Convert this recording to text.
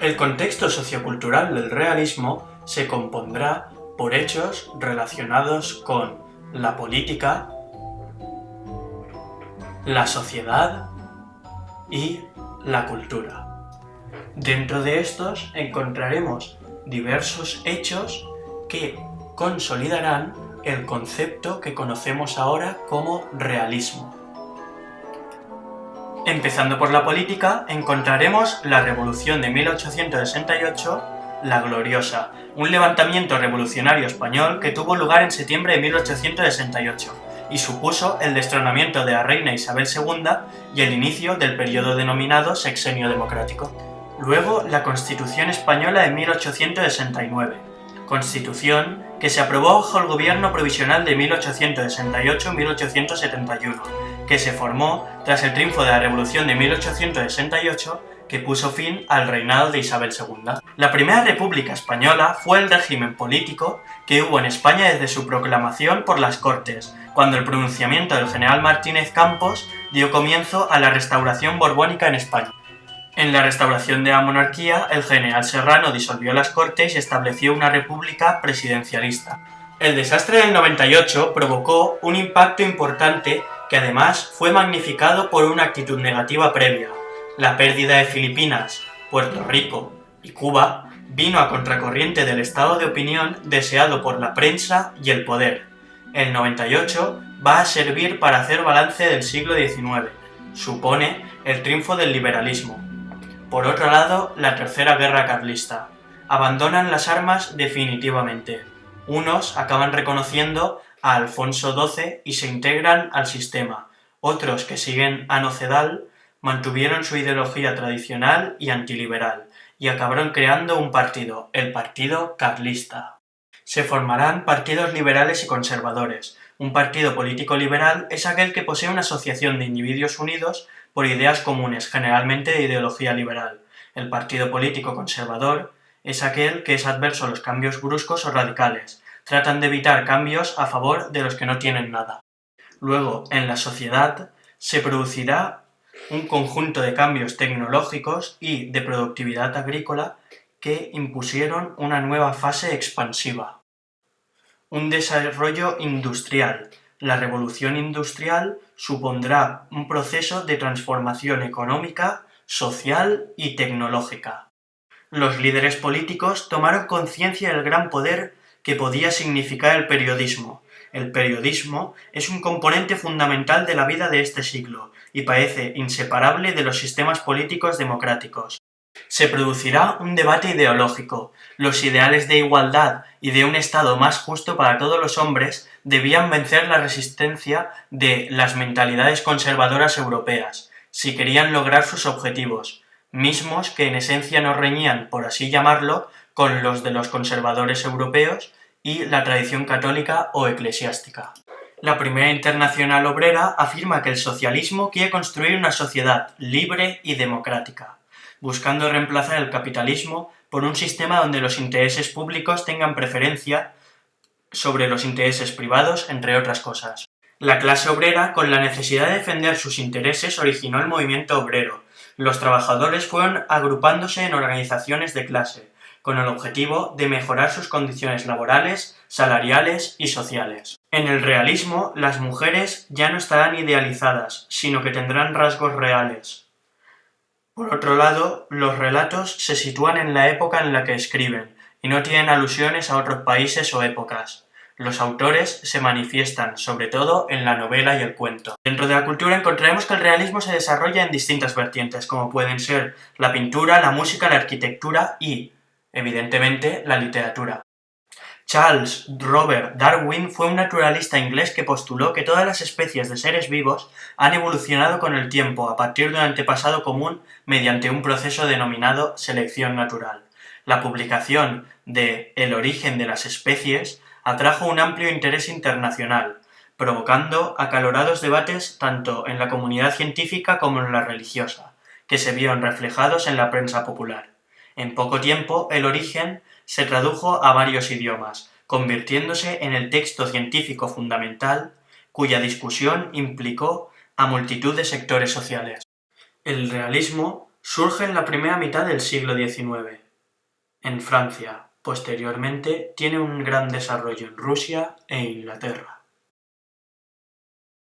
El contexto sociocultural del realismo se compondrá por hechos relacionados con la política, la sociedad y la cultura. Dentro de estos encontraremos diversos hechos que consolidarán el concepto que conocemos ahora como realismo. Empezando por la política, encontraremos la Revolución de 1868, la Gloriosa, un levantamiento revolucionario español que tuvo lugar en septiembre de 1868 y supuso el destronamiento de la reina Isabel II y el inicio del periodo denominado Sexenio Democrático. Luego, la Constitución Española de 1869, Constitución que se aprobó bajo el gobierno provisional de 1868-1871, que se formó tras el triunfo de la Revolución de 1868, que puso fin al reinado de Isabel II. La primera República Española fue el régimen político que hubo en España desde su proclamación por las Cortes, cuando el pronunciamiento del general Martínez Campos dio comienzo a la restauración borbónica en España. En la restauración de la monarquía, el general Serrano disolvió las Cortes y estableció una república presidencialista. El desastre del 98 provocó un impacto importante que además fue magnificado por una actitud negativa previa. La pérdida de Filipinas, Puerto Rico y Cuba vino a contracorriente del estado de opinión deseado por la prensa y el poder. El 98 va a servir para hacer balance del siglo XIX. Supone el triunfo del liberalismo. Por otro lado, la Tercera Guerra Carlista. Abandonan las armas definitivamente. Unos acaban reconociendo a Alfonso XII y se integran al sistema. Otros, que siguen a Nocedal, mantuvieron su ideología tradicional y antiliberal, y acabaron creando un partido, el Partido Carlista. Se formarán partidos liberales y conservadores. Un partido político liberal es aquel que posee una asociación de individuos unidos por ideas comunes, generalmente de ideología liberal. El partido político conservador es aquel que es adverso a los cambios bruscos o radicales. Tratan de evitar cambios a favor de los que no tienen nada. Luego, en la sociedad, se producirá un conjunto de cambios tecnológicos y de productividad agrícola que impusieron una nueva fase expansiva. Un desarrollo industrial. La revolución industrial supondrá un proceso de transformación económica, social y tecnológica. Los líderes políticos tomaron conciencia del gran poder que podía significar el periodismo. El periodismo es un componente fundamental de la vida de este siglo y parece inseparable de los sistemas políticos democráticos. Se producirá un debate ideológico. Los ideales de igualdad y de un Estado más justo para todos los hombres debían vencer la resistencia de las mentalidades conservadoras europeas, si querían lograr sus objetivos, mismos que en esencia no reñían, por así llamarlo, con los de los conservadores europeos y la tradición católica o eclesiástica. La Primera Internacional Obrera afirma que el socialismo quiere construir una sociedad libre y democrática, buscando reemplazar el capitalismo por un sistema donde los intereses públicos tengan preferencia sobre los intereses privados, entre otras cosas. La clase obrera, con la necesidad de defender sus intereses, originó el movimiento obrero. Los trabajadores fueron agrupándose en organizaciones de clase, con el objetivo de mejorar sus condiciones laborales, salariales y sociales. En el realismo, las mujeres ya no estarán idealizadas, sino que tendrán rasgos reales. Por otro lado, los relatos se sitúan en la época en la que escriben, y no tienen alusiones a otros países o épocas. Los autores se manifiestan, sobre todo, en la novela y el cuento. Dentro de la cultura encontraremos que el realismo se desarrolla en distintas vertientes, como pueden ser la pintura, la música, la arquitectura y, evidentemente, la literatura. Charles Robert Darwin fue un naturalista inglés que postuló que todas las especies de seres vivos han evolucionado con el tiempo a partir de un antepasado común mediante un proceso denominado selección natural. La publicación de El origen de las especies atrajo un amplio interés internacional, provocando acalorados debates tanto en la comunidad científica como en la religiosa, que se vieron reflejados en la prensa popular. En poco tiempo, El origen se tradujo a varios idiomas, convirtiéndose en el texto científico fundamental cuya discusión implicó a multitud de sectores sociales. El realismo Surge en la primera mitad del siglo XIX, en Francia. Posteriormente tiene un gran desarrollo en Rusia e Inglaterra.